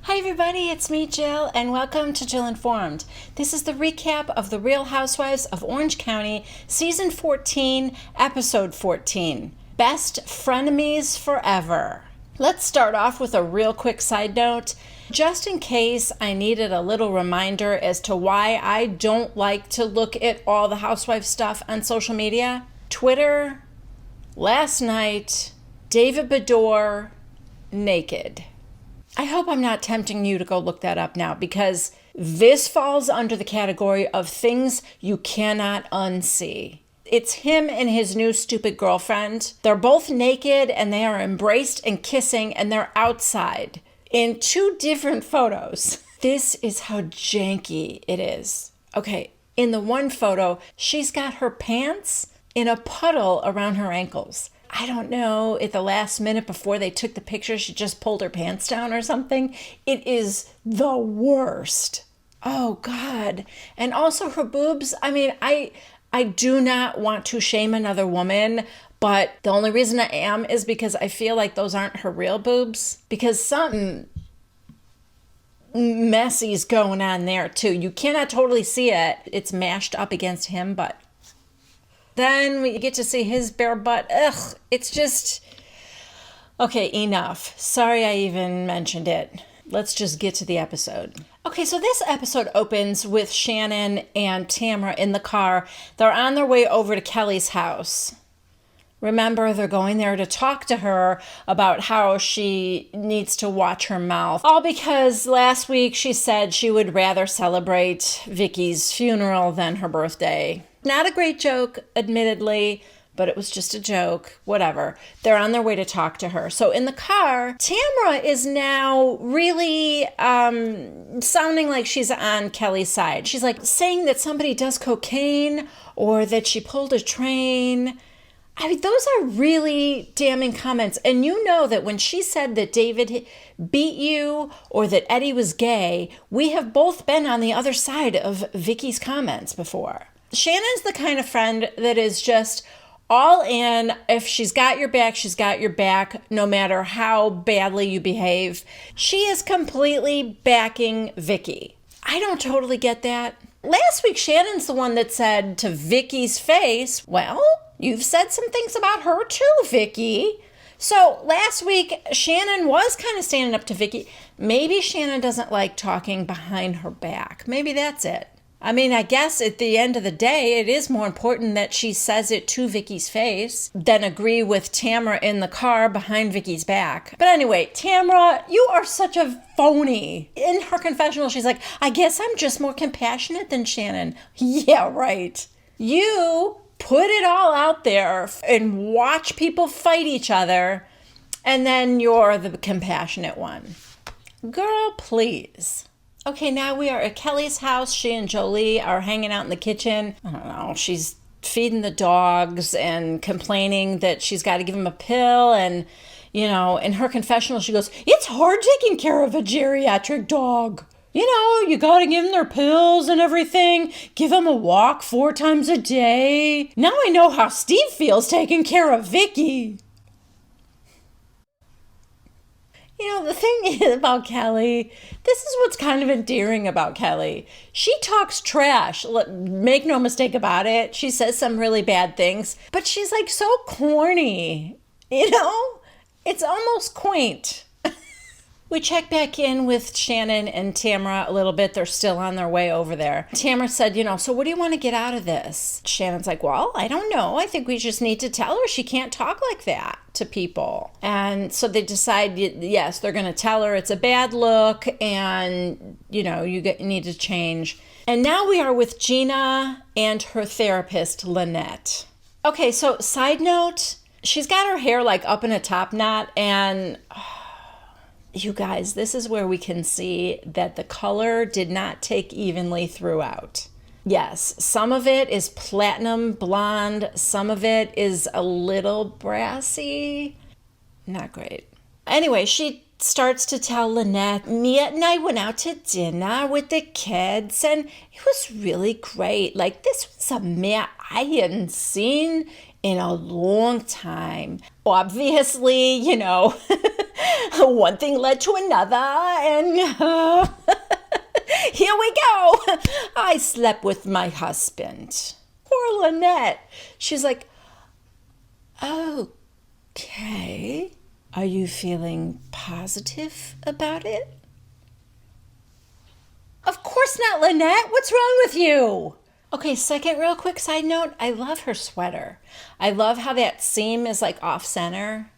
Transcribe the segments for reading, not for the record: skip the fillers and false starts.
Hi everybody, it's me Jill and welcome to Jill Informed. This is the recap of The Real Housewives of Orange County, Season 14, Episode 14, Best Frenemies Forever. Let's start off with a real quick side note. Just in case I needed a little reminder as to why I don't like to look at all the housewife stuff on social media. Twitter, last night, David Beador, naked. I hope I'm not tempting you to go look that up now because this falls under the category of things you cannot unsee. It's him and his new stupid girlfriend. They're both naked and they are embraced and kissing and they're outside in two different photos. This is how janky it is. Okay, in the one photo, she's got her pants in a puddle around her ankles. I don't know, at the last minute before they took the picture, she just pulled her pants down or something. It is the worst. Oh, God. And also her boobs. I mean, I do not want to shame another woman, but the only reason I am is because I feel like those aren't her real boobs. Because something messy's going on there, too. You cannot totally see it. It's mashed up against him, but then we get to see his bare butt. Ugh, it's just... Okay, enough. Sorry I even mentioned it. Let's just get to the episode. Okay, so this episode opens with Shannon and Tamra in the car. They're on their way over to Kelly's house. Remember, they're going there to talk to her about how she needs to watch her mouth. All because last week she said she would rather celebrate Vicky's funeral than her birthday. Not a great joke, admittedly, but it was just a joke. Whatever. They're on their way to talk to her. So in the car, Tamra is now really sounding like she's on Kelly's side. She's like saying that somebody does cocaine or that she pulled a train. I mean, those are really damning comments. And you know that when she said that David beat you or that Eddie was gay, we have both been on the other side of Vicky's comments before. Shannon's the kind of friend that is just all in. If she's got your back, she's got your back, no matter how badly you behave. She is completely backing Vicky. I don't totally get that. Last week, Shannon's the one that said to Vicky's face, well, you've said some things about her too, Vicky. So last week, Shannon was kind of standing up to Vicky. Maybe Shannon doesn't like talking behind her back. Maybe that's it. I mean, I guess at the end of the day, it is more important that she says it to Vicky's face than agree with Tamra in the car behind Vicky's back. But anyway, Tamra, you are such a phony. In her confessional, she's like, I guess I'm just more compassionate than Shannon. Yeah, right. You put it all out there and watch people fight each other, and then you're the compassionate one. Girl, please. Okay, now we are at Kelly's house. She and Jolie are hanging out in the kitchen. I don't know, she's feeding the dogs and complaining that she's got to give them a pill. And, you know, in her confessional, she goes, it's hard taking care of a geriatric dog. You know, you got to give them their pills and everything. Give them a walk 4 times a day. Now I know how Steve feels taking care of Vicky. You know, the thing is about Kelly, this is what's kind of endearing about Kelly. She talks trash. Make no mistake about it. She says some really bad things, but she's like so corny. You know, it's almost quaint. We check back in with Shannon and Tamra a little bit. They're still on their way over there. Tamra said, you know, so what do you want to get out of this? Shannon's like, well, I don't know. I think we just need to tell her she can't talk like that to people. And so they decide, yes, they're going to tell her it's a bad look and, you know, you need to change. And now we are with Gina and her therapist, Lynette. Okay, so side note, she's got her hair like up in a top knot and... You guys, this is where we can see that the color did not take evenly throughout. Yes, some of it is platinum blonde. Some of it is a little brassy. Not great. Anyway, she starts to tell Lynette, Mia and I went out to dinner with the kids and it was really great. Like, this was a meal I hadn't seen in a long time. Obviously, you know, one thing led to another, and here we go. I slept with my husband. Poor Lynette. She's like, okay. Are you feeling positive about it? Of course not, Lynette. What's wrong with you? Okay, second real quick side note. I love her sweater. I love how that seam is like off center.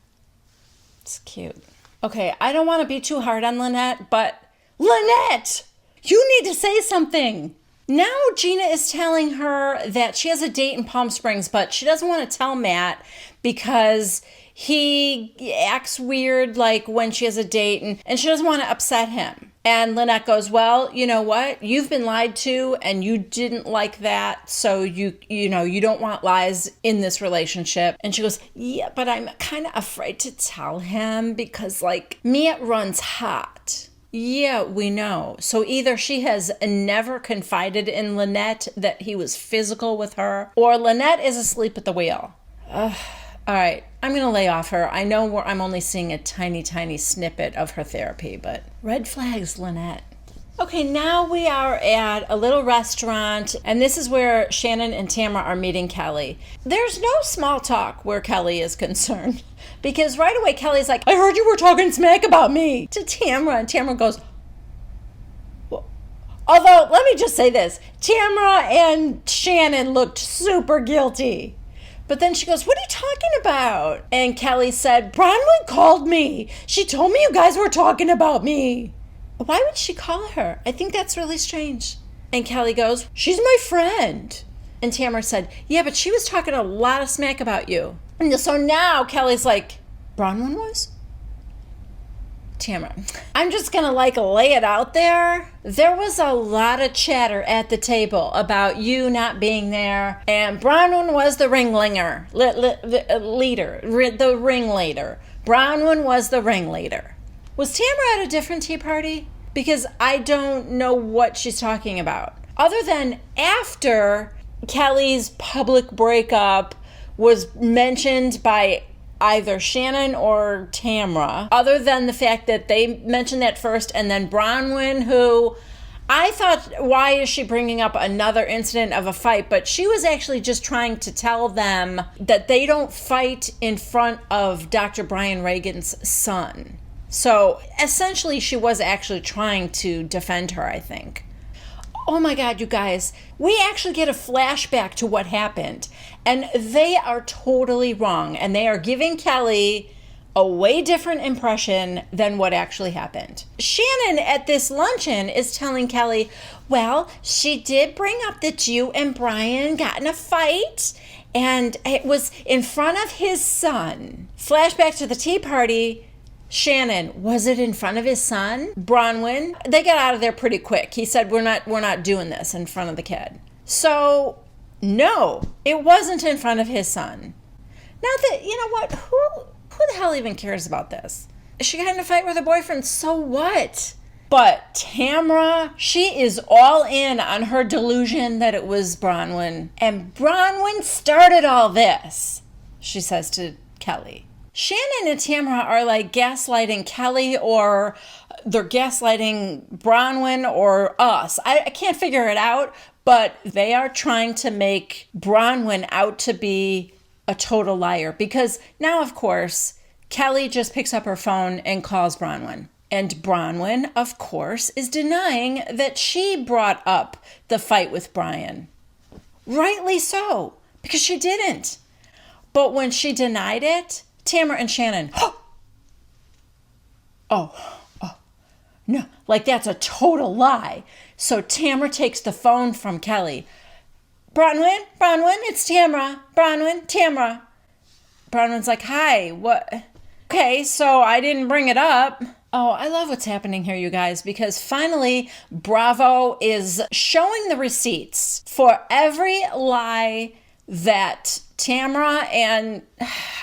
It's cute. Okay, I don't want to be too hard on Lynette, but Lynette, you need to say something. Now Gina is telling her that she has a date in Palm Springs, but she doesn't want to tell Matt because he acts weird like when she has a date and she doesn't want to upset him. And Lynette goes, well, you know what? You've been lied to and you didn't like that. So you don't want lies in this relationship. And she goes, yeah, but I'm kind of afraid to tell him because like Matt runs hot. Yeah, we know. So either she has never confided in Lynette that he was physical with her, or Lynette is asleep at the wheel. All right, I'm going to lay off her. I know I'm only seeing a tiny, tiny snippet of her therapy, but red flags, Lynette. Okay, now we are at a little restaurant, and this is where Shannon and Tamara are meeting Kelly. There's no small talk where Kelly is concerned, because right away Kelly's like, I heard you were talking smack about me to Tamara, and Tamara goes, well, although, let me just say this, Tamara and Shannon looked super guilty. But then she goes, what are you talking about? And Kelly said, Bronwyn called me. She told me you guys were talking about me. Why would she call her? I think that's really strange. And Kelly goes, she's my friend. And Tamara said, yeah, but she was talking a lot of smack about you. And so now Kelly's like, Bronwyn was? Tamara, I'm just going to lay it out there. There was a lot of chatter at the table about you not being there. And Bronwyn was the ringleader, the ringleader. Bronwyn was the ringleader. Was Tamara at a different tea party? Because I don't know what she's talking about. Other than after Kelly's public breakup was mentioned by either Shannon or Tamara, other than the fact that they mentioned that first, and then Bronwyn, who I thought, why is she bringing up another incident of a fight? But she was actually just trying to tell them that they don't fight in front of Dr. Brian Reagan's son. So essentially she was actually trying to defend her, I think. Oh my God, you guys, we actually get a flashback to what happened, and they are totally wrong, and they are giving Kelly a way different impression than what actually happened. Shannon at this luncheon is telling Kelly, well, she did bring up that you and Brian got in a fight, and it was in front of his son. Flashback to the tea party. Shannon, was it in front of his son? Bronwyn, they got out of there pretty quick. He said, we're not doing this in front of the kid. So, no, it wasn't in front of his son. Not that, you know what, who the hell even cares about this? She got in a fight with her boyfriend, so what? But Tamara, she is all in on her delusion that it was Bronwyn. And Bronwyn started all this, she says to Kelly. Shannon and Tamara are like gaslighting Kelly, or they're gaslighting Bronwyn or us. I can't figure it out, but they are trying to make Bronwyn out to be a total liar, because now, of course, Kelly just picks up her phone and calls Bronwyn. And Bronwyn, of course, is denying that she brought up the fight with Brian. Rightly so, because she didn't. But when she denied it, Tamara and Shannon, oh, no, like that's a total lie. So Tamara takes the phone from Kelly. Bronwyn, it's Tamara. Bronwyn, Tamara. Bronwyn's like, hi, what? Okay, so I didn't bring it up. Oh, I love what's happening here, you guys, because finally Bravo is showing the receipts for every lie that Tamara and,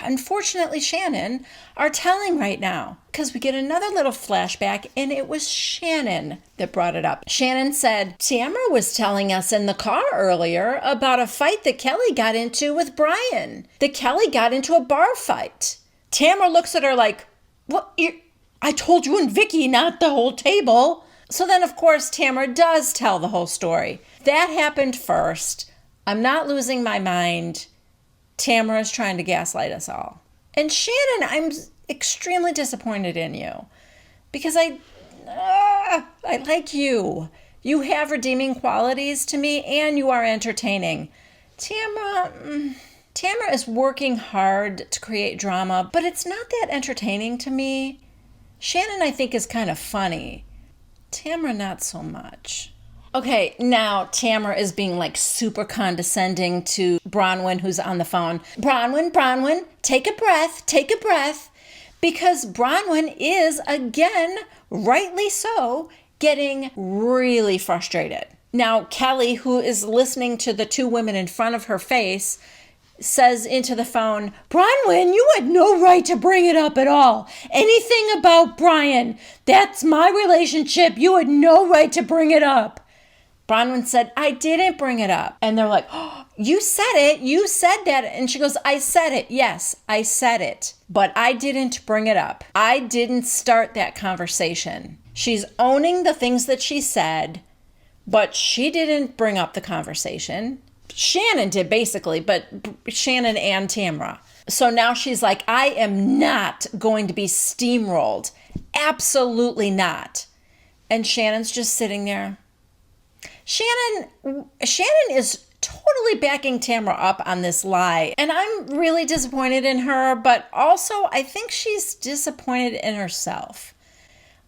unfortunately, Shannon are telling right now. Because we get another little flashback, and it was Shannon that brought it up. Shannon said, Tamara was telling us in the car earlier about a fight that Kelly got into with Brian. That Kelly got into a bar fight. Tamara looks at her like, what? I told you and Vicky, not the whole table. So then, of course, Tamara does tell the whole story. That happened first. I'm not losing my mind. Tamara's trying to gaslight us all. And Shannon, I'm extremely disappointed in you because I like you. You have redeeming qualities to me and you are entertaining. Tamara is working hard to create drama, but it's not that entertaining to me. Shannon, I think, is kind of funny. Tamara, not so much. Okay, now Tamara is being like super condescending to Bronwyn, who's on the phone. Bronwyn, take a breath. Because Bronwyn is, again, rightly so, getting really frustrated. Now, Kelly, who is listening to the two women in front of her face, says into the phone, Bronwyn, you had no right to bring it up at all. Anything about Brian, that's my relationship. You had no right to bring it up. Bronwyn said, I didn't bring it up. And they're like, oh, you said it. You said that. And she goes, I said it. Yes, I said it. But I didn't bring it up. I didn't start that conversation. She's owning the things that she said, but she didn't bring up the conversation. Shannon did basically, but Shannon and Tamara. So now she's like, I am not going to be steamrolled. Absolutely not. And Shannon's just sitting there. Shannon is totally backing Tamara up on this lie. And I'm really disappointed in her, but also I think she's disappointed in herself.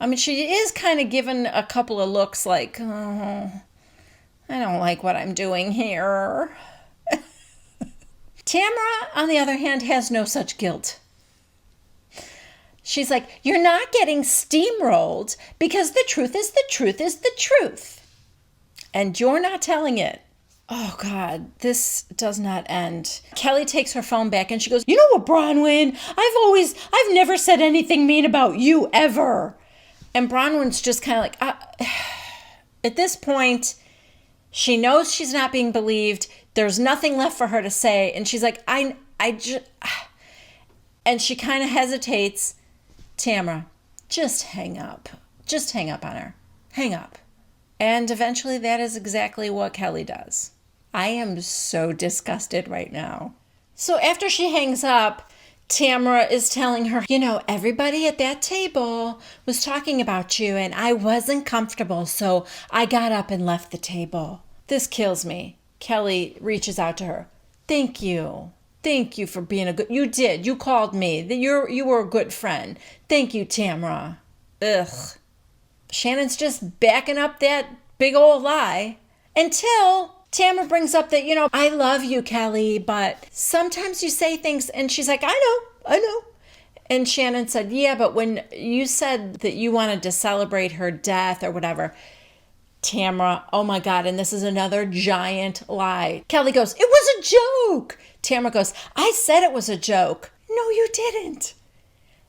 I mean, she is kind of given a couple of looks like, oh, I don't like what I'm doing here. Tamara, on the other hand, has no such guilt. She's like, you're not getting steamrolled because the truth is the truth is the truth. And you're not telling it. Oh, God, this does not end. Kelly takes her phone back and she goes, you know what, Bronwyn? I've never said anything mean about you ever. And Bronwyn's just kind of like, at this point, she knows she's not being believed. There's nothing left for her to say. And she's like, and she kind of hesitates. Tamara, just hang up. Just hang up on her. Hang up. And eventually that is exactly what Kelly does. I am so disgusted right now. So after she hangs up, Tamara is telling her, you know, everybody at that table was talking about you and I wasn't comfortable, so I got up and left the table. This kills me. Kelly reaches out to her. Thank you. Thank you for being a good... You did. You called me. You were a good friend. Thank you, Tamara. Ugh. Shannon's just backing up that big old lie until Tamara brings up that, you know, I love you, Kelly, but sometimes you say things, and she's like, I know. And Shannon said, yeah, but when you said that you wanted to celebrate her death or whatever, Tamara, oh my God, and this is another giant lie. Kelly goes, it was a joke. Tamara goes, I said it was a joke. No, you didn't.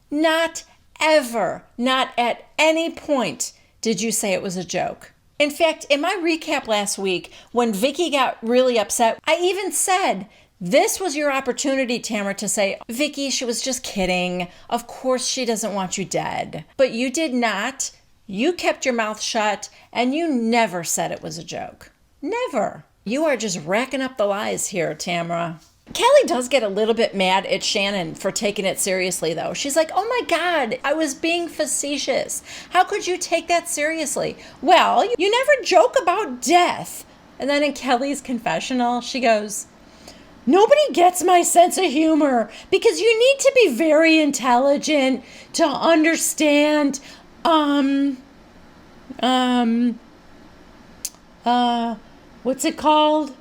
Not ever, not at any point did you say it was a joke. In fact, in my recap last week, when Vicky got really upset, I even said, this was your opportunity, Tamara, to say, Vicky, she was just kidding. Of course she doesn't want you dead. But you did not. You kept your mouth shut, and you never said it was a joke. Never. You are just racking up the lies here, Tamara. Kelly does get a little bit mad at Shannon for taking it seriously, though. She's like, oh my God, I was being facetious. How could you take that seriously? Well, you never joke about death. And then in Kelly's confessional, she goes, nobody gets my sense of humor because you need to be very intelligent to understand, what's it called?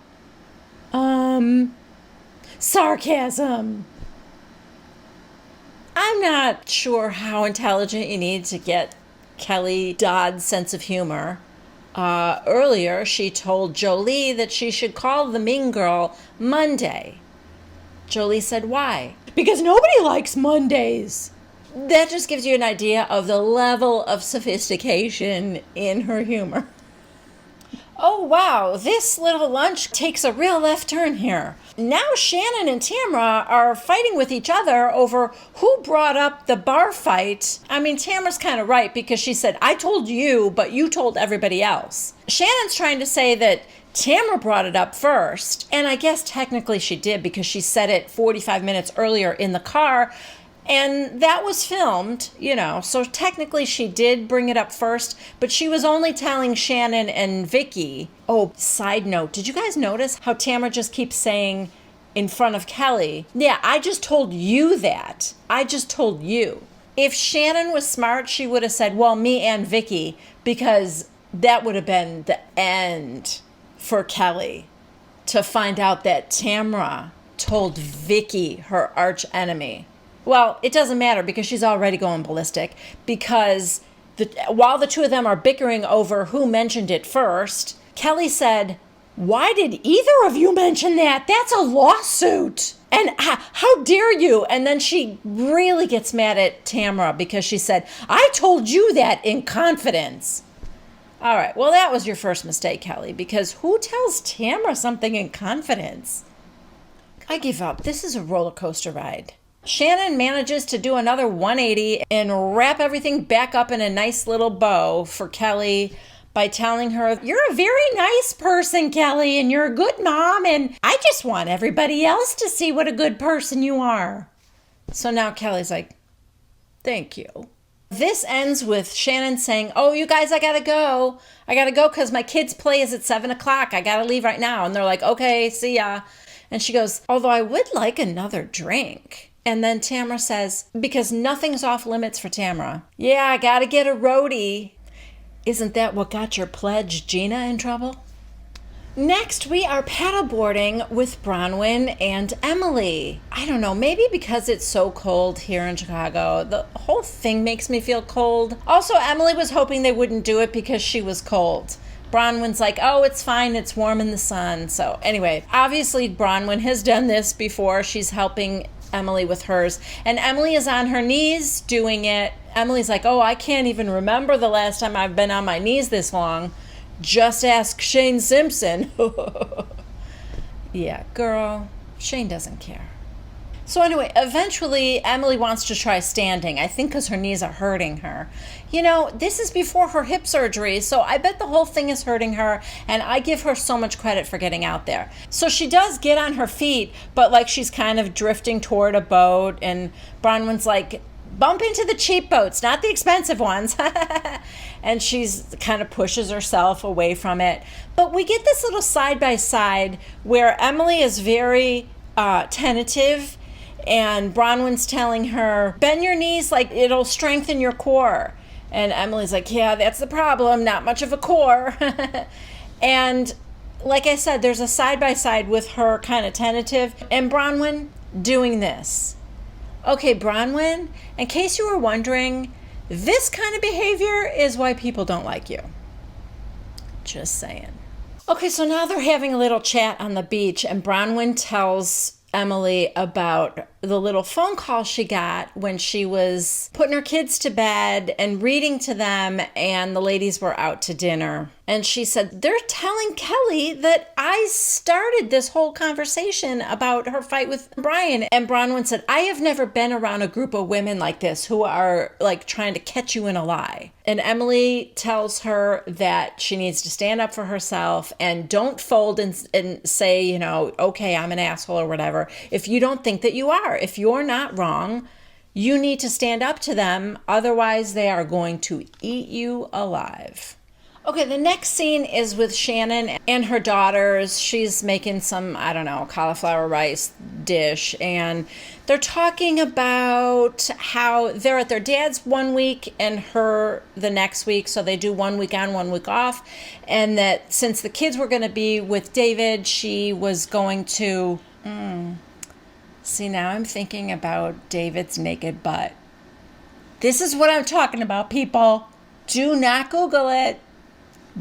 Sarcasm. I'm not sure how intelligent you need to get Kelly Dodd's sense of humor. Earlier, she told Jolie that she should call the mean girl Monday. Jolie said, why? Because nobody likes Mondays. That just gives you an idea of the level of sophistication in her humor. Oh, wow, this little lunch takes a real left turn here. Now Shannon and Tamra are fighting with each other over who brought up the bar fight. I mean, Tamra's kind of right because she said, I told you, but you told everybody else. Shannon's trying to say that Tamra brought it up first, and I guess technically she did because she said it 45 minutes earlier in the car. And that was filmed, so technically she did bring it up first, but she was only telling Shannon and Vicky. Oh, side note, did you guys notice how Tamara just keeps saying in front of Kelly, yeah, I just told you that. I just told you. If Shannon was smart, she would have said, well, me and Vicky, because that would have been the end for Kelly to find out that Tamara told Vicky, her arch enemy. Well, it doesn't matter because she's already going ballistic because while the two of them are bickering over who mentioned it first, Kelly said, why did either of you mention that? That's a lawsuit. And how dare you? And then she really gets mad at Tamra because she said, I told you that in confidence. All right, well, that was your first mistake, Kelly, because who tells Tamra something in confidence? I give up. This is a roller coaster ride. Shannon manages to do another 180 and wrap everything back up in a nice little bow for Kelly by telling her, you're a very nice person, Kelly, and you're a good mom, and I just want everybody else to see what a good person you are. So now Kelly's like, thank you. This ends with Shannon saying, oh, you guys, I gotta go. I gotta go because my kids' play is at 7 o'clock. I gotta leave right now. And they're like, okay, see ya. And she goes, although I would like another drink. And then Tamra says, because nothing's off limits for Tamra. Yeah, I gotta get a roadie. Isn't that what got your pledge Gina in trouble? Next, we are paddleboarding with Bronwyn and Emily. I don't know, maybe because it's so cold here in Chicago, the whole thing makes me feel cold. Also, Emily was hoping they wouldn't do it because she was cold. Bronwyn's like, oh, it's fine, it's warm in the sun. So anyway, obviously Bronwyn has done this before. She's helping Emily with hers. And Emily is on her knees doing it. Emily's like, oh, I can't even remember the last time I've been on my knees this long. Just ask Shane Simpson. Yeah, girl, Shane doesn't care. So anyway, eventually Emily wants to try standing, I think because her knees are hurting her. This is before her hip surgery, so I bet the whole thing is hurting her, and I give her so much credit for getting out there. So she does get on her feet, but like she's kind of drifting toward a boat, and Bronwyn's like, bump into the cheap boats, not the expensive ones. And she's kind of pushes herself away from it. But we get this little side-by-side where Emily is very tentative, and Bronwyn's telling her, bend your knees like it'll strengthen your core. And Emily's like, yeah, that's the problem, not much of a core. And like I said, there's a side-by-side with her kind of tentative and Bronwyn doing this. Okay, Bronwyn, in case you were wondering, this kind of behavior is why people don't like you. Just saying. Okay, so now they're having a little chat on the beach, and Bronwyn tells Emily about the little phone call she got when she was putting her kids to bed and reading to them, and the ladies were out to dinner. And she said, they're telling Kelly that I started this whole conversation about her fight with Brian. And Bronwyn said, I have never been around a group of women like this who are like trying to catch you in a lie. And Emily tells her that she needs to stand up for herself and don't fold and say, okay, I'm an asshole or whatever. If you don't think that you are, if you're not wrong, you need to stand up to them. Otherwise, they are going to eat you alive. Okay, the next scene is with Shannon and her daughters. She's making some, cauliflower rice dish. And they're talking about how they're at their dad's 1 week and her the next week. So they do 1 week on, 1 week off. And that since the kids were going to be with David, she was going to... See, now I'm thinking about David's naked butt. This is what I'm talking about, people. Do not Google it.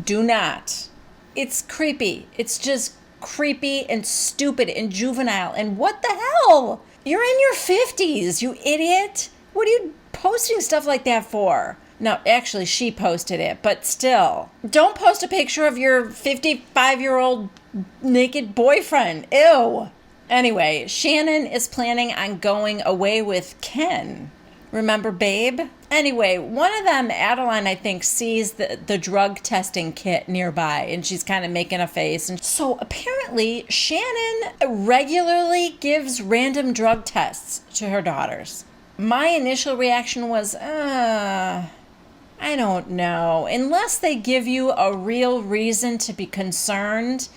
Do not. It's creepy. It's just creepy and stupid and juvenile. And what the hell? You're in your 50s, you idiot. What are you posting stuff like that for? No, actually, she posted it, but still. Don't post a picture of your 55-year-old naked boyfriend. Ew. Anyway, Shannon is planning on going away with Ken. Remember Babe? Anyway, one of them, Adeline, I think, sees the drug testing kit nearby, and she's kind of making a face. And so apparently, Shannon regularly gives random drug tests to her daughters. My initial reaction was, I don't know. Unless they give you a real reason to be concerned,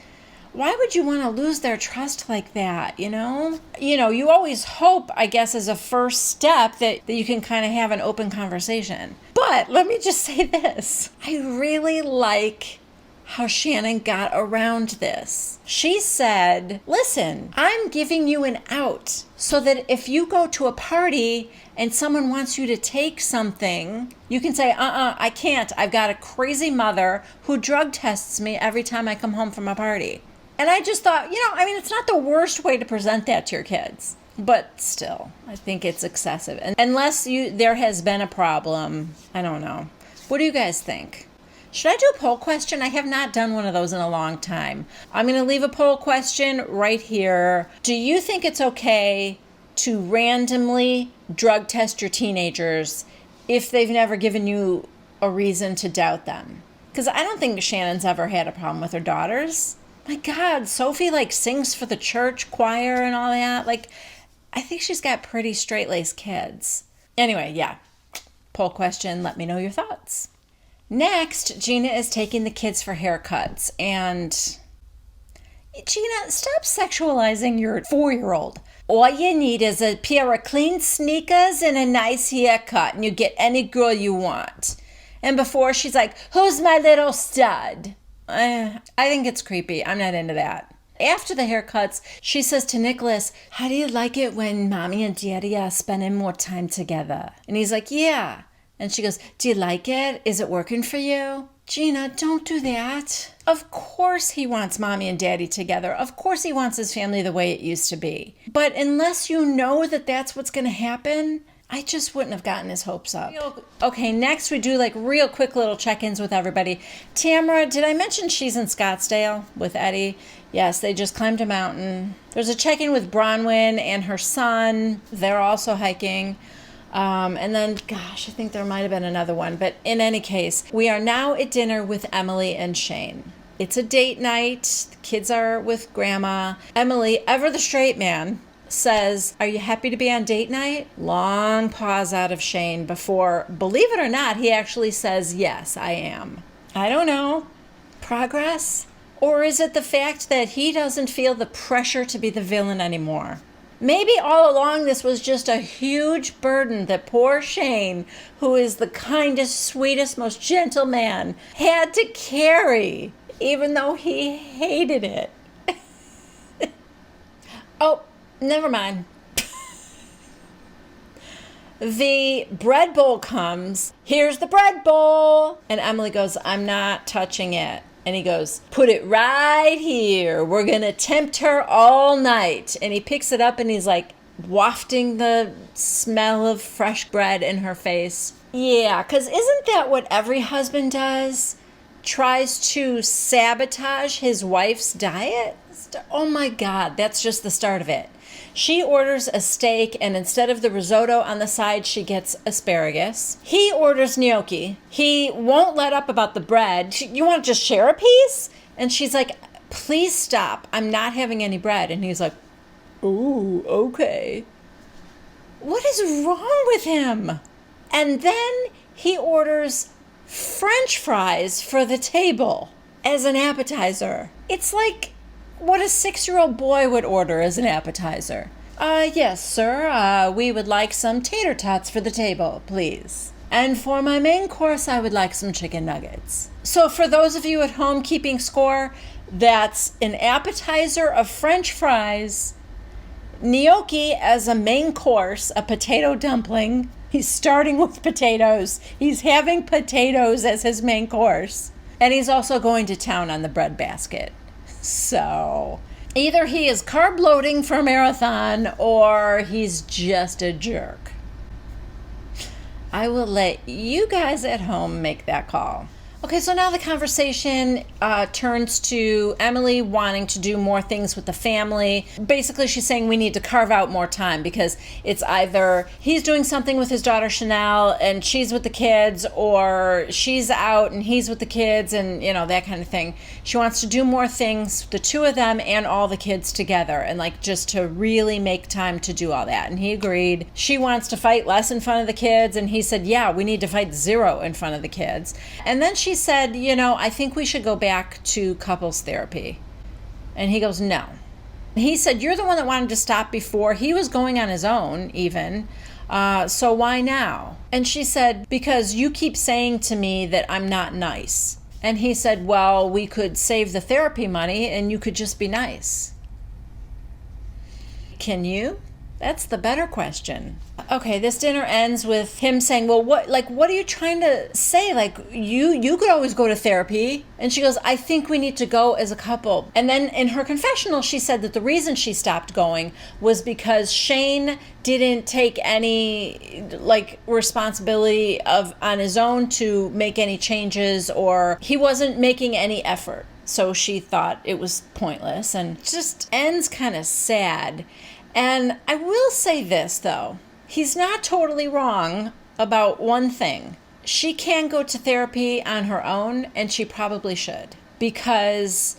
why would you want to lose their trust like that, you know? You always hope, I guess, as a first step that you can kind of have an open conversation. But let me just say this. I really like how Shannon got around this. She said, listen, I'm giving you an out so that if you go to a party and someone wants you to take something, you can say, I can't. I've got a crazy mother who drug tests me every time I come home from a party. And I just thought, it's not the worst way to present that to your kids. But still, I think it's excessive. And unless there has been a problem, I don't know. What do you guys think? Should I do a poll question? I have not done one of those in a long time. I'm going to leave a poll question right here. Do you think it's okay to randomly drug test your teenagers if they've never given you a reason to doubt them? Because I don't think Shannon's ever had a problem with her daughters. My God, Sophie sings for the church choir and all that. I think she's got pretty straight-laced kids. Anyway, yeah. Poll question, let me know your thoughts. Next, Gina is taking the kids for haircuts. And Gina, stop sexualizing your 4-year-old. All you need is a pair of clean sneakers and a nice haircut, and you get any girl you want. And before, she's like, who's my little stud? I think it's creepy. I'm not into that. After the haircuts, she says to Nicholas, how do you like it when mommy and daddy are spending more time together? And he's like, yeah. And she goes, do you like it? Is it working for you? Gina, don't do that. Of course he wants mommy and daddy together. Of course he wants his family the way it used to be. But unless you know that that's what's going to happen, I just wouldn't have gotten his hopes up. Okay, next we do real quick little check-ins with everybody. Tamara, did I mention she's in Scottsdale with Eddie? Yes, they just climbed a mountain. There's a check-in with Bronwyn and her son. They're also hiking. And then, gosh, I think there might have been another one. But in any case, we are now at dinner with Emily and Shane. It's a date night. The kids are with Grandma. Emily, ever the straight man, says, are you happy to be on date night? Long pause out of Shane before, believe it or not, he actually says, yes, I am. I don't know. Progress? Or is it the fact that he doesn't feel the pressure to be the villain anymore? Maybe all along this was just a huge burden that poor Shane, who is the kindest, sweetest, most gentle man, had to carry, even though he hated it. Oh, never mind. The bread bowl comes. Here's the bread bowl. And Emily goes, I'm not touching it. And he goes, put it right here. We're going to tempt her all night. And he picks it up and he's wafting the smell of fresh bread in her face. Yeah, because isn't that what every husband does? Tries to sabotage his wife's diet? Oh my God, that's just the start of it. She orders a steak, and instead of the risotto on the side, she gets asparagus. He orders gnocchi. He won't let up about the bread. You want to just share a piece? And she's like, please stop. I'm not having any bread. And he's like, ooh, okay. What is wrong with him? And then he orders French fries for the table as an appetizer. It's like what a 6-year-old boy would order as an appetizer. Yes, sir. We would like some tater tots for the table, please. And for my main course, I would like some chicken nuggets. So for those of you at home keeping score, that's an appetizer of French fries, gnocchi as a main course, a potato dumpling. He's starting with potatoes. He's having potatoes as his main course. And he's also going to town on the bread basket. So either he is carb loading for a marathon or he's just a jerk. I will let you guys at home make that call. Okay, so now the conversation turns to Emily wanting to do more things with the family. Basically, she's saying we need to carve out more time because it's either he's doing something with his daughter Chanel and she's with the kids, or she's out and he's with the kids, and that kind of thing. She wants to do more things, the two of them and all the kids together, and just to really make time to do all that. And he agreed. She wants to fight less in front of the kids, and he said, yeah, we need to fight zero in front of the kids. And then she said, I think we should go back to couples therapy. And he goes, no. He said, you're the one that wanted to stop before. He was going on his own even. So why now? And she said, because you keep saying to me that I'm not nice. And he said, well, we could save the therapy money and you could just be nice. Can you? That's the better question. Okay, this dinner ends with him saying, well, what are you trying to say? You could always go to therapy. And she goes, I think we need to go as a couple. And then in her confessional, she said that the reason she stopped going was because Shane didn't take any responsibility on his own to make any changes, or he wasn't making any effort. So she thought it was pointless, and it just ends kind of sad. And I will say this, though. He's not totally wrong about one thing. She can go to therapy on her own, and she probably should. Because,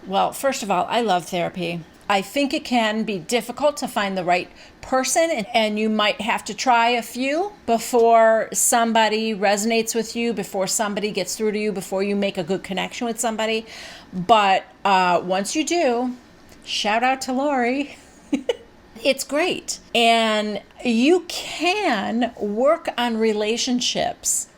well, first of all, I love therapy. I think it can be difficult to find the right person, and you might have to try a few before somebody resonates with you, before somebody gets through to you, before you make a good connection with somebody. But once you do, shout out to Lori. It's great. And you can work on relationships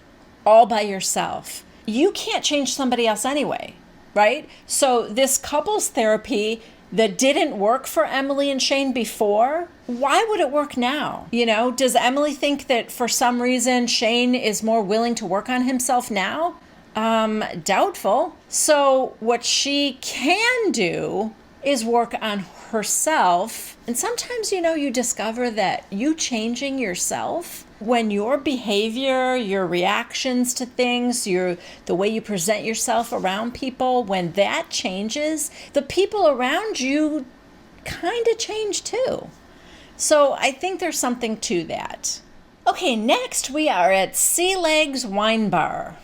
all by yourself. You can't change somebody else anyway, right? So this couples therapy that didn't work for Emily and Shane before, why would it work now? Does Emily think that for some reason Shane is more willing to work on himself now? Doubtful. So what she can do is work on herself. And sometimes, you discover that you changing yourself, when your behavior, your reactions to things, the way you present yourself around people, when that changes, the people around you kind of change too. So I think there's something to that. Okay, next we are at Sea Legs Wine Bar.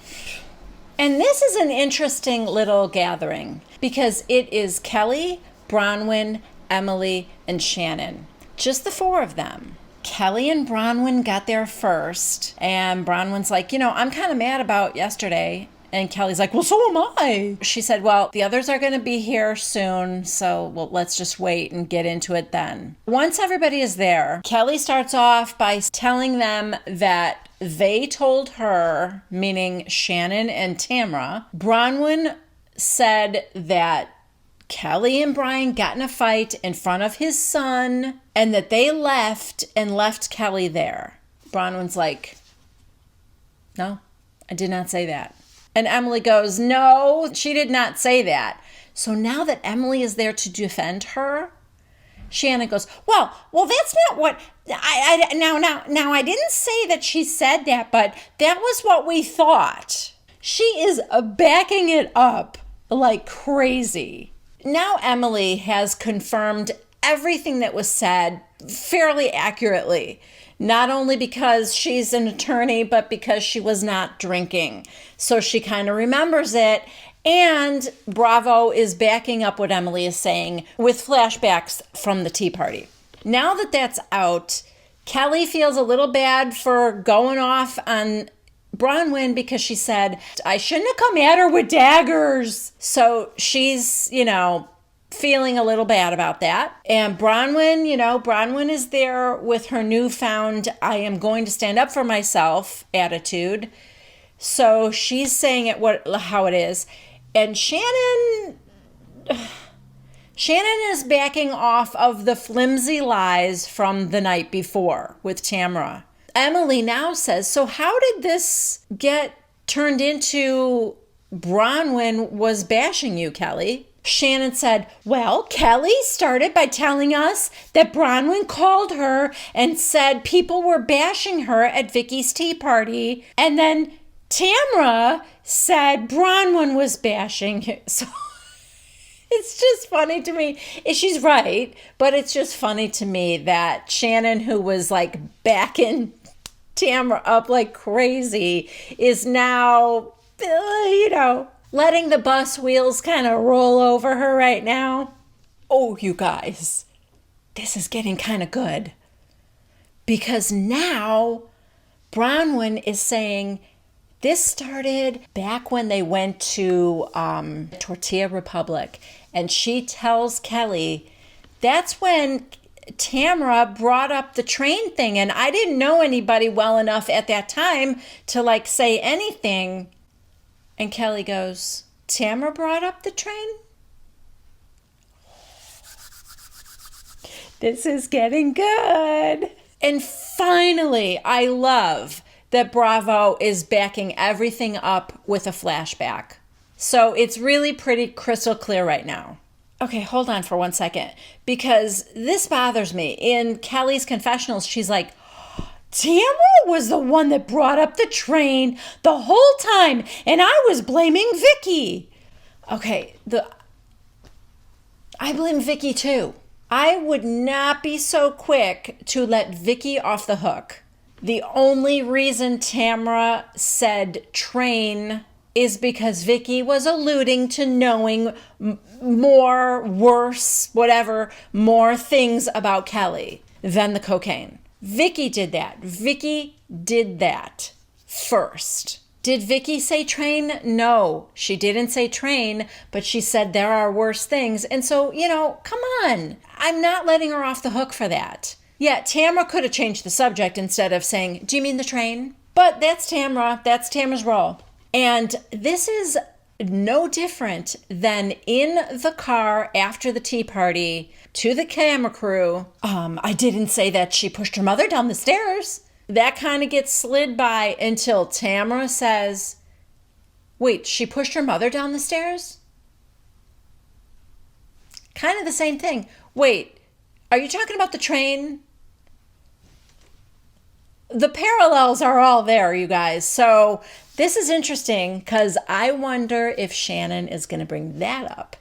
And this is an interesting little gathering because it is Kelly, Bronwyn, Emily, and Shannon. Just the four of them. Kelly and Bronwyn got there first, and Bronwyn's like, I'm kind of mad about yesterday. And Kelly's like, well, so am I. She said, well, the others are going to be here soon, so let's just wait and get into it then. Once everybody is there, Kelly starts off by telling them that they told her, meaning Shannon and Tamra, Bronwyn said that Kelly and Brian got in a fight in front of his son and that they left Kelly there. Bronwyn's like, no, I did not say that. And Emily goes, no, she did not say that. So now that Emily is there to defend her, Shannon goes, well, that's not what now I didn't say that she said that, but that was what we thought. She is backing it up like crazy. Now Emily has confirmed everything that was said fairly accurately, not only because she's an attorney, but because she was not drinking. So she kind of remembers it. And Bravo is backing up what Emily is saying with flashbacks from the tea party. Now that that's out, Kelly feels a little bad for going off on Bronwyn because she said, I shouldn't have come at her with daggers. So she's, feeling a little bad about that. And Bronwyn is there with her newfound, I am going to stand up for myself attitude. So she's saying it how it is. And Shannon is backing off of the flimsy lies from the night before with Tamra. Emily now says, so how did this get turned into Bronwyn was bashing you, Kelly? Shannon said, well, Kelly started by telling us that Bronwyn called her and said people were bashing her at Vicky's tea party. And then Tamra said Bronwyn was bashing her. So it's just funny to me. She's right, but it's just funny to me that Shannon, who was like backing Tamra up like crazy, is now, letting the bus wheels kind of roll over her right now. Oh, you guys, this is getting kind of good. Because now Bronwyn is saying this started back when they went to Tortilla Republic. And she tells Kelly, that's when Tamra brought up the train thing. And I didn't know anybody well enough at that time to say anything. And Kelly goes, Tamra brought up the train? This is getting good. And finally, I love that Bravo is backing everything up with a flashback. So it's really pretty crystal clear right now. Okay, hold on for 1 second, because this bothers me. In Kelly's confessionals, she's like, Tamra was the one that brought up the train the whole time, and I was blaming Vicky. Okay, I blame Vicky too. I would not be so quick to let Vicky off the hook. The only reason Tamra said train is because Vicky was alluding to knowing more, worse, whatever, more things about Kelly than the cocaine. Vicky did that. Vicky did that first. Did Vicky say train? No, she didn't say train, but she said there are worse things. And so, come on. I'm not letting her off the hook for that. Yeah, Tamra could have changed the subject instead of saying, do you mean the train? But that's Tamra. That's Tamra's role. And this is no different than in the car after the tea party to the camera crew. I didn't say that she pushed her mother down the stairs. That kind of gets slid by until Tamra says, wait, she pushed her mother down the stairs? Kind of the same thing. Wait, are you talking about the train? The parallels are all there, you guys. So this is interesting because I wonder if Shannon is going to bring that up.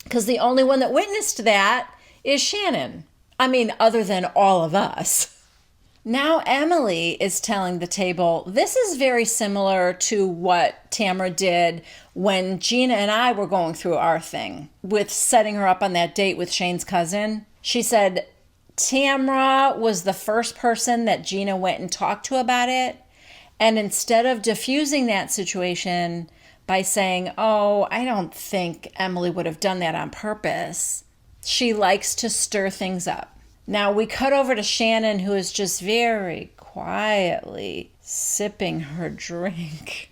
Because the only one that witnessed that is Shannon. I mean, other than all of us. Now Emily is telling the table, this is very similar to what Tamra did when Gina and I were going through our thing with setting her up on that date with Shane's cousin. She said Tamra was the first person that Gina went and talked to about it. And instead of diffusing that situation by saying, oh, I don't think Emily would have done that on purpose, she likes to stir things up. Now we cut over to Shannon, who is just very quietly sipping her drink.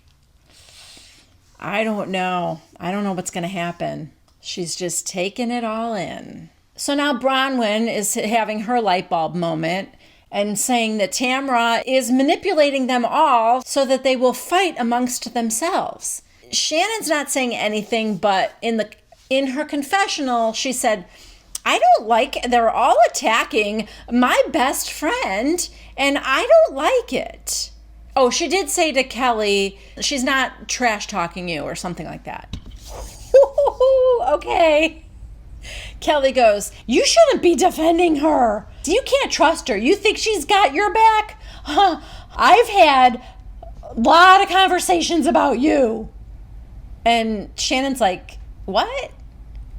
I don't know what's going to happen. She's just taking it all in. So now Bronwyn is having her light bulb moment and saying that Tamra is manipulating them all so that they will fight amongst themselves. Shannon's not saying anything, but in her confessional, she said, I don't like, they're all attacking my best friend, and I don't like it. Oh, she did say to Kelly, she's not trash talking you or something like that. Okay. Kelly goes, you shouldn't be defending her. You can't trust her. You think she's got your back? Huh. I've had a lot of conversations about you. And Shannon's like, what?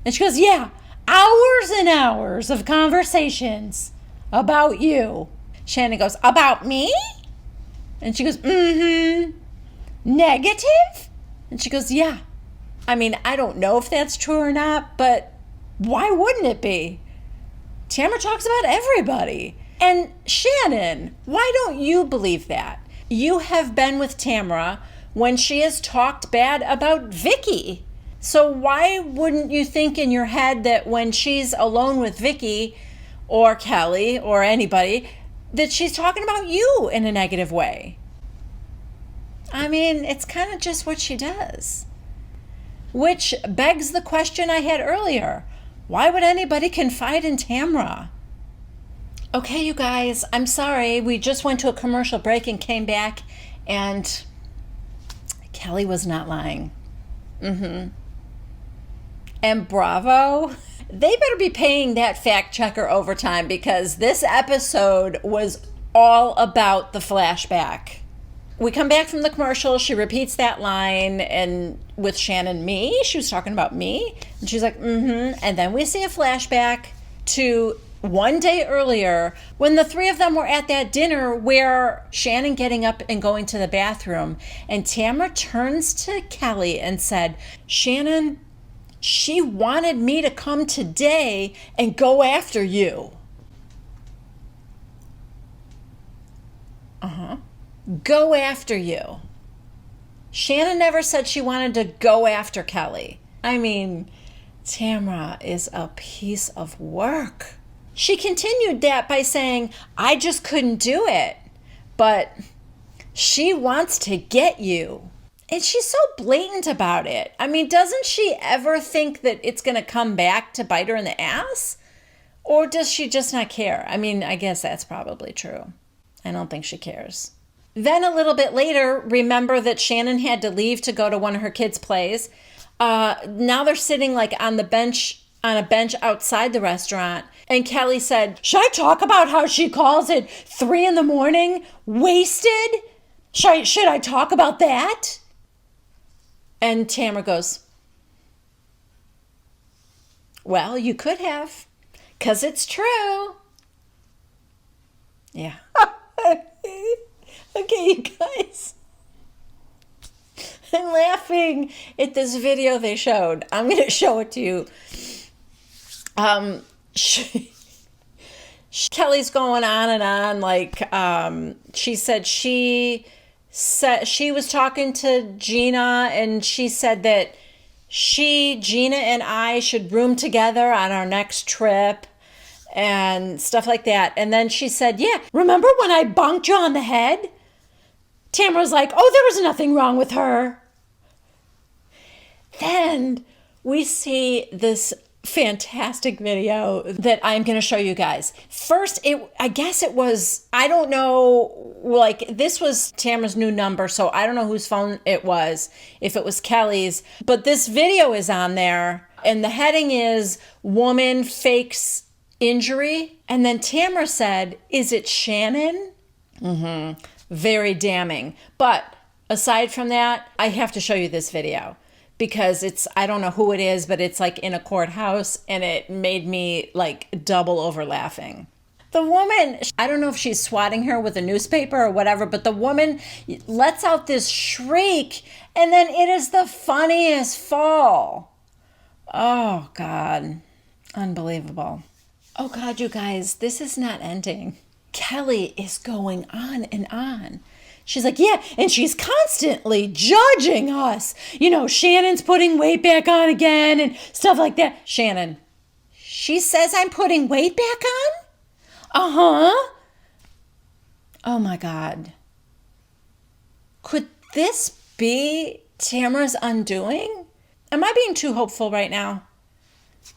And she goes, yeah. Hours and hours of conversations about you. Shannon goes, about me? And she goes, Negative? And she goes, yeah. I mean, I don't know if that's true or not, but why wouldn't it be? Tamra talks about everybody. And Shannon, why don't you believe that? You have been with Tamra when she has talked bad about Vicky. So why wouldn't you think in your head that when she's alone with Vicky or Kelly or anybody, that she's talking about you in a negative way? I mean, it's kind of just what she does. which begs the question I had earlier. Why would anybody confide in Tamra? Okay, you guys, I'm sorry. We just went to a commercial break and came back, and Kelly was not lying. And bravo. They better be paying that fact checker overtime, because this episode was all about the flashback. We come back from the commercial. She repeats that line, and with Shannon, me. She was talking about me. And she's like, And then we see a flashback to one day earlier when the three of them were at that dinner where Shannon getting up and going to the bathroom. And Tamra turns to Kelly and said, Shannon, she wanted me to come today and go after you. Go after you. Shannon never said she wanted to go after Kelly. I mean, Tamra is a piece of work. She continued that by saying, I just couldn't do it, but she wants to get you. And she's so blatant about it. I mean, doesn't she ever think that it's going to come back to bite her in the ass? Or does she just not care? I mean, I guess that's probably true. I don't think she cares. Then a little bit later, remember that Shannon had to leave to go to one of her kids' plays. Now they're sitting like on a bench outside the restaurant. And Kelly said, should I talk about how she calls at 3 a.m, wasted? Should I talk about that? And Tamra goes, well, you could have, 'cause it's true. Yeah. Okay, you guys. I'm laughing at this video they showed. I'm going to show it to you. Kelly's going on and on. Like, she said she was talking to Gina, and she said that Gina and I should room together on our next trip and stuff like that. And then she said, yeah, remember when I bonked you on the head? Tamra's like, oh, there was nothing wrong with her. Then we see this fantastic video that I'm going to show you guys. First, I guess it was, I don't know, like this was Tamra's new number, so I don't know whose phone it was, if it was Kelly's, but this video is on there, and the heading is Woman Fakes Injury. And then Tamra said, is it Shannon? Very damning. But aside from that, I have to show you this video because I don't know who it is, but it's like in a courthouse, and it made me like double over laughing. The woman, I don't know if she's swatting her with a newspaper or whatever, but the woman lets out this shriek, and then it is the funniest fall. Oh, God. Unbelievable. Oh, God, you guys, this is not ending. Kelly is going on and on. She's like, yeah, and she's constantly judging us. You know, Shannon's putting weight back on again and stuff like that. Shannon, she says I'm putting weight back on? Oh, my God. Could this be Tamra's undoing? Am I being too hopeful right now?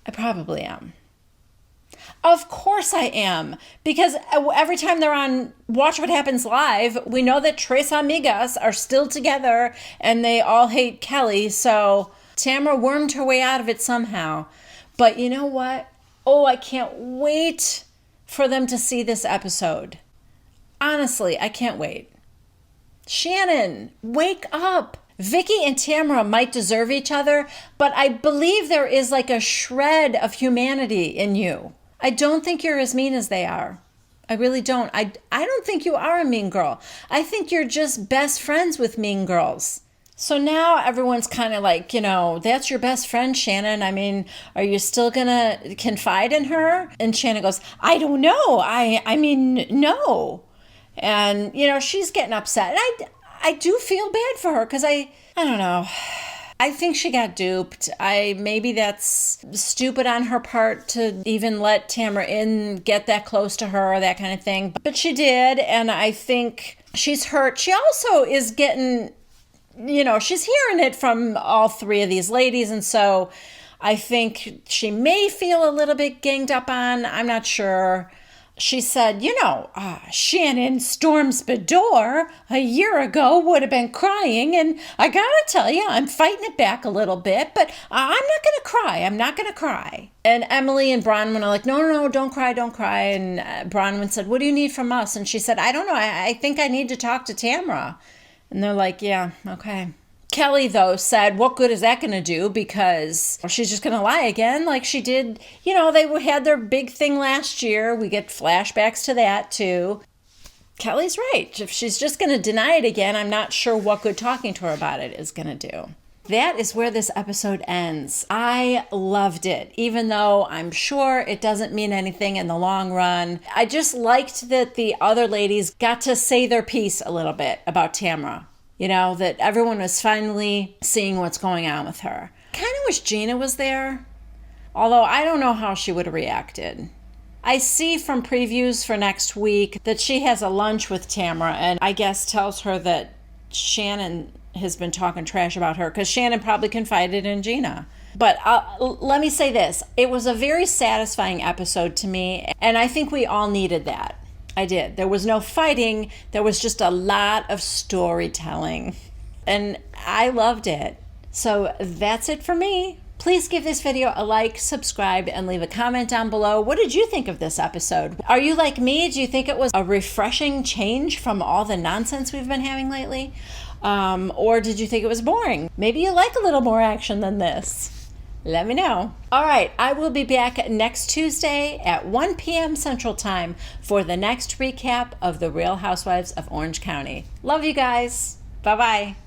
I probably am. Of course I am, because every time they're on Watch What Happens Live, we know that Tres Amigas are still together and they all hate Kelly, so Tamra wormed her way out of it somehow. But you know what? Oh, I can't wait for them to see this episode. Honestly, I can't wait. Shannon, wake up. Vicky and Tamra might deserve each other, but I believe there is like a shred of humanity in you. I don't think you're as mean as they are. I really don't. I don't think you are a mean girl. I think you're just best friends with mean girls. So now everyone's kind of like, you know, that's your best friend, Shannon. I mean, are you still going to confide in her? And Shannon goes, I don't know. I mean, no. And, you know, she's getting upset. And I do feel bad for her because I don't know. I think she got duped. Maybe that's stupid on her part to even let Tamra in, get that close to her, that kind of thing. But she did, and I think she's hurt. She also is getting she's hearing it from all three of these ladies. And so I think she may feel a little bit ganged up on. I'm not sure. She said, Shannon Storm's Bedore a year ago would have been crying. And I got to tell you, I'm fighting it back a little bit, but I'm not going to cry. I'm not going to cry. And Emily and Bronwyn are like, no, don't cry, don't cry. And Bronwyn said, what do you need from us? And she said, I don't know. I think I need to talk to Tamra. And they're like, yeah, okay. Kelly, though, said, what good is that going to do? Because she's just going to lie again like she did. They had their big thing last year. We get flashbacks to that, too. Kelly's right. If she's just going to deny it again, I'm not sure what good talking to her about it is going to do. That is where this episode ends. I loved it, even though I'm sure it doesn't mean anything in the long run. I just liked that the other ladies got to say their piece a little bit about Tamra. That everyone was finally seeing what's going on with her. Kind of wish Gina was there, although I don't know how she would have reacted. I see from previews for next week that she has a lunch with Tamra and I guess tells her that Shannon has been talking trash about her because Shannon probably confided in Gina. But let me say this. It was a very satisfying episode to me, and I think we all needed that. I did. There was no fighting. There was just a lot of storytelling. And I loved it. So that's it for me. Please give this video a like, subscribe, and leave a comment down below. What did you think of this episode? Are you like me? Do you think it was a refreshing change from all the nonsense we've been having lately? Or did you think it was boring? Maybe you like a little more action than this. Let me know. All right, I will be back next Tuesday at 1 p.m. Central Time for the next recap of The Real Housewives of Orange County. Love you guys. Bye-bye.